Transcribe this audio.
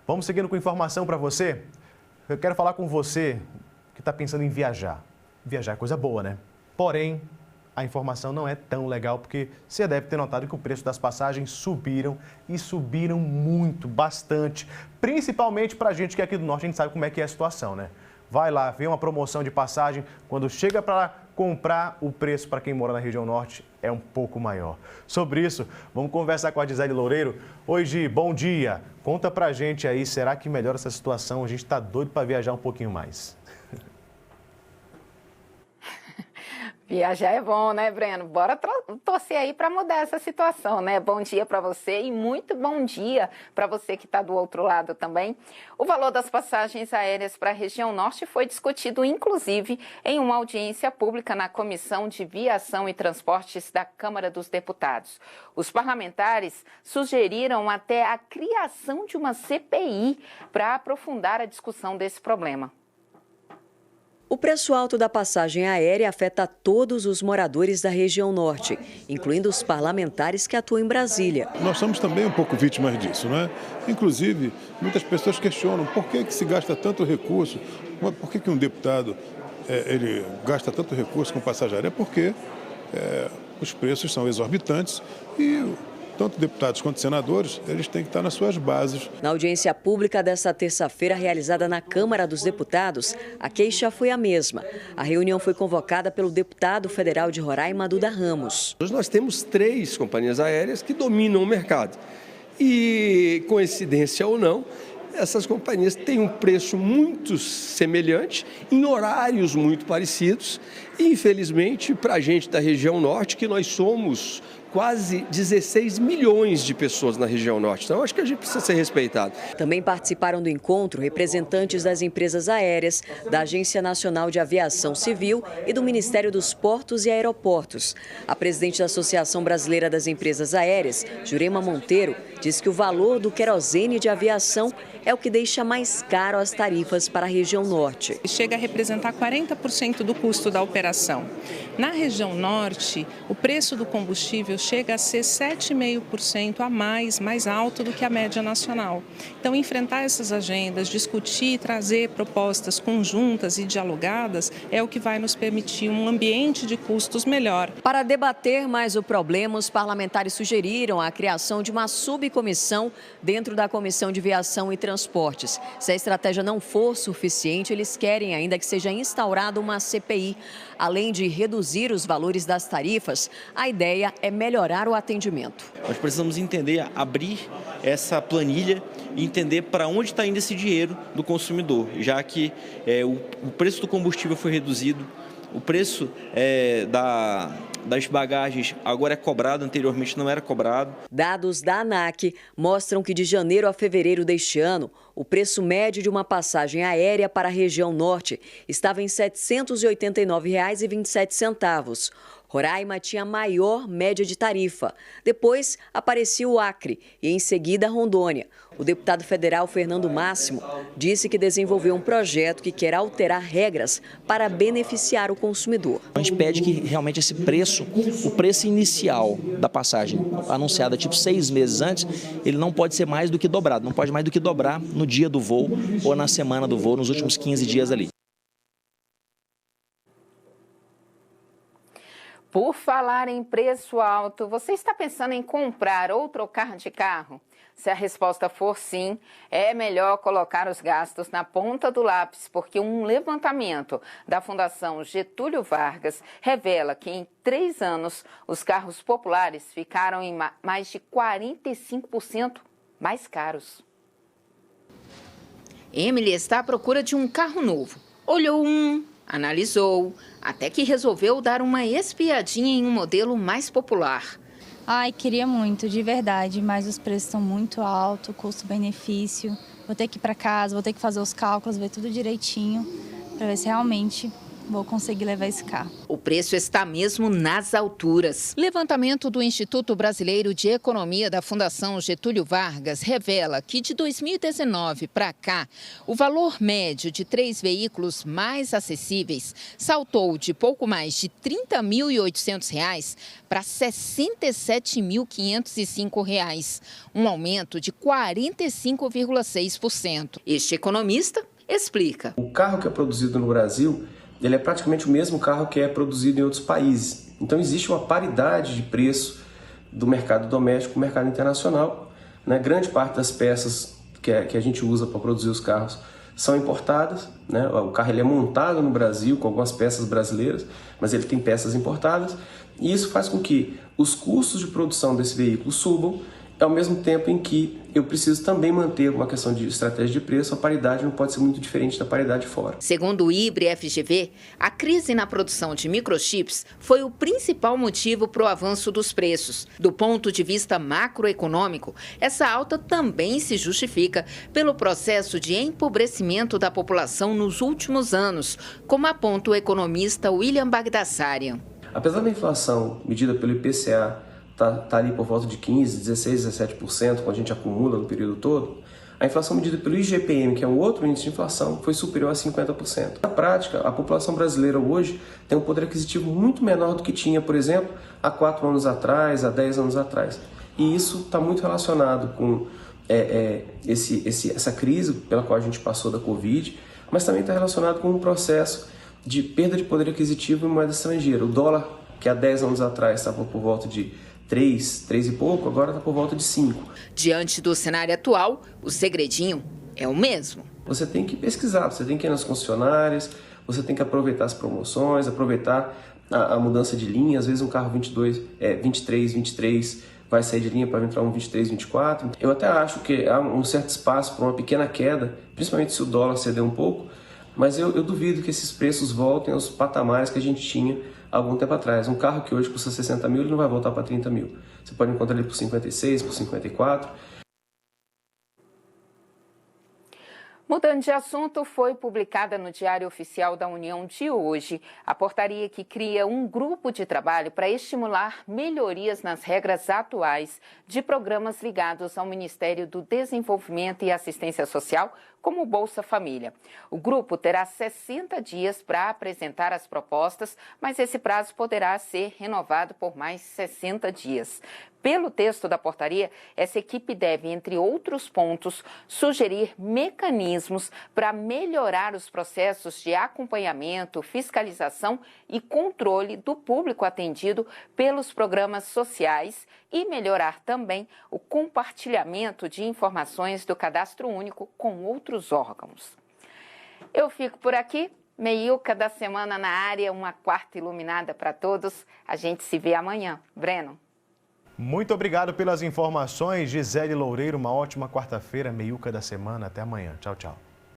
Vamos seguindo com informação para você. Eu quero falar com você que está pensando em viajar. Viajar é coisa boa, né? Porém, a informação não é tão legal, porque você deve ter notado que o preço das passagens subiram e subiram muito, bastante. Principalmente para a gente que é aqui do Norte, a gente sabe como é que é a situação, né? Vai lá, vê uma promoção de passagem, quando chega para comprar, o preço para quem mora na região Norte é um pouco maior. Sobre isso, vamos conversar com a Gisele Loureiro. Oi, Gi, bom dia. Conta pra gente aí, será que melhora essa situação? A gente está doido para viajar um pouquinho mais. Viajar é bom, né, Breno? Bora torcer aí para mudar essa situação, né? Bom dia para você e muito bom dia para você que está do outro lado também. O valor das passagens aéreas para a região Norte foi discutido, inclusive, em uma audiência pública na Comissão de Viação e Transportes da Câmara dos Deputados. Os parlamentares sugeriram até a criação de uma CPI para aprofundar a discussão desse problema. O preço alto da passagem aérea afeta todos os moradores da região Norte, incluindo os parlamentares que atuam em Brasília. Nós somos também um pouco vítimas disso, não é? Inclusive, muitas pessoas questionam por que se gasta tanto recurso, por que um deputado ele gasta tanto recurso com passagem aérea? Porque os preços são exorbitantes e tanto deputados quanto senadores, eles têm que estar nas suas bases. Na audiência pública desta terça-feira, realizada na Câmara dos Deputados, a queixa foi a mesma. A reunião foi convocada pelo deputado federal de Roraima, Duda Ramos. Nós temos 3 companhias aéreas que dominam o mercado. E, coincidência ou não, essas companhias têm um preço muito semelhante, em horários muito parecidos. E, infelizmente, para a gente da região Norte, que nós somos quase 16 milhões de pessoas na região Norte. Então, acho que a gente precisa ser respeitado. Também participaram do encontro representantes das empresas aéreas, da Agência Nacional de Aviação Civil e do Ministério dos Portos e Aeroportos. A presidente da Associação Brasileira das Empresas Aéreas, Jurema Monteiro, diz que o valor do querosene de aviação é o que deixa mais caro as tarifas para a região Norte. Chega a representar 40% do custo da operação. Na região Norte, o preço do combustível chega a ser 7,5% a mais alto do que a média nacional. Então, enfrentar essas agendas, discutir, trazer propostas conjuntas e dialogadas é o que vai nos permitir um ambiente de custos melhor. Para debater mais o problema, os parlamentares sugeriram a criação de uma subcomissão dentro da Comissão de Viação e Transportes. Se a estratégia não for suficiente, eles querem ainda que seja instaurada uma CPI. Além de reduzir os valores das tarifas, a ideia é melhorar o atendimento. Nós precisamos entender, abrir essa planilha e entender para onde está indo esse dinheiro do consumidor, já que o preço do combustível foi reduzido, o preço das bagagens agora é cobrado, anteriormente não era cobrado. Dados da ANAC mostram que de janeiro a fevereiro deste ano, o preço médio de uma passagem aérea para a região Norte estava em R$ 789,27. Roraima tinha a maior média de tarifa. Depois aparecia o Acre e, em seguida, Rondônia. O deputado federal Fernando Máximo disse que desenvolveu um projeto que quer alterar regras para beneficiar o consumidor. A gente pede que realmente esse preço, o preço inicial da passagem, anunciada tipo 6 meses antes, ele não pode ser mais do que dobrado. Não pode mais do que dobrar no dia do voo ou na semana do voo, nos últimos 15 dias ali. Por falar em preço alto, você está pensando em comprar ou trocar de carro? Se a resposta for sim, é melhor colocar os gastos na ponta do lápis, porque um levantamento da Fundação Getúlio Vargas revela que em 3 anos os carros populares ficaram em mais de 45% mais caros. Emily está à procura de um carro novo. Olhou analisou, até que resolveu dar uma espiadinha em um modelo mais popular. Ai, queria muito, de verdade, mas os preços estão muito altos, custo-benefício. Vou ter que ir para casa, vou ter que fazer os cálculos, ver tudo direitinho, para ver se realmente vou conseguir levar esse carro. O preço está mesmo nas alturas. Levantamento do Instituto Brasileiro de Economia da Fundação Getúlio Vargas revela que de 2019 para cá, o valor médio de 3 veículos mais acessíveis saltou de pouco mais de R$ 30.800 para R$ 67.505, um aumento de 45,6%. Este economista explica. O carro que é produzido no Brasil, ele é praticamente o mesmo carro que é produzido em outros países. Então existe uma paridade de preço do mercado doméstico com o mercado internacional. Né? Grande parte das peças que a gente usa para produzir os carros são importadas. Né? O carro ele é montado no Brasil com algumas peças brasileiras, mas ele tem peças importadas. E isso faz com que os custos de produção desse veículo subam, ao mesmo tempo em que eu preciso também manter uma questão de estratégia de preço. A paridade não pode ser muito diferente da paridade fora. Segundo o IBRE-FGV, a crise na produção de microchips foi o principal motivo para o avanço dos preços. Do ponto de vista macroeconômico, essa alta também se justifica pelo processo de empobrecimento da população nos últimos anos, como aponta o economista William Bagdasarian. Apesar da inflação medida pelo IPCA tá ali por volta de 15, 16, 17%, quando a gente acumula no período todo, a inflação medida pelo IGPM, que é um outro índice de inflação, foi superior a 50%. Na prática, a população brasileira hoje tem um poder aquisitivo muito menor do que tinha, por exemplo, há 4 anos atrás, há 10 anos atrás. E isso está muito relacionado com essa crise pela qual a gente passou da Covid, mas também está relacionado com um processo de perda de poder aquisitivo em moeda estrangeira. O dólar, que há 10 anos atrás estava por volta de 3 e pouco, agora está por volta de 5. Diante do cenário atual, o segredinho é o mesmo. Você tem que pesquisar, você tem que ir nas concessionárias, você tem que aproveitar as promoções, aproveitar a mudança de linha. Às vezes um carro 23 vai sair de linha para entrar um 23, 24. Eu até acho que há um certo espaço para uma pequena queda, principalmente se o dólar ceder um pouco, mas eu duvido que esses preços voltem aos patamares que a gente tinha há algum tempo atrás. Um carro que hoje custa 60 mil, ele não vai voltar para 30 mil. Você pode encontrar ele por 56, por 54. Mudando de assunto, foi publicada no Diário Oficial da União de hoje a portaria que cria um grupo de trabalho para estimular melhorias nas regras atuais de programas ligados ao Ministério do Desenvolvimento e Assistência Social, como o Bolsa Família. O grupo terá 60 dias para apresentar as propostas, mas esse prazo poderá ser renovado por mais 60 dias. Pelo texto da portaria, essa equipe deve, entre outros pontos, sugerir mecanismos para melhorar os processos de acompanhamento, fiscalização e controle do público atendido pelos programas sociais e melhorar também o compartilhamento de informações do Cadastro Único com outros órgãos. Eu fico por aqui. Meiuca da Semana na área, uma quarta iluminada para todos. A gente se vê amanhã. Breno. Muito obrigado pelas informações, Gisele Loureiro. Uma ótima quarta-feira, Meiuca da Semana. Até amanhã. Tchau, tchau.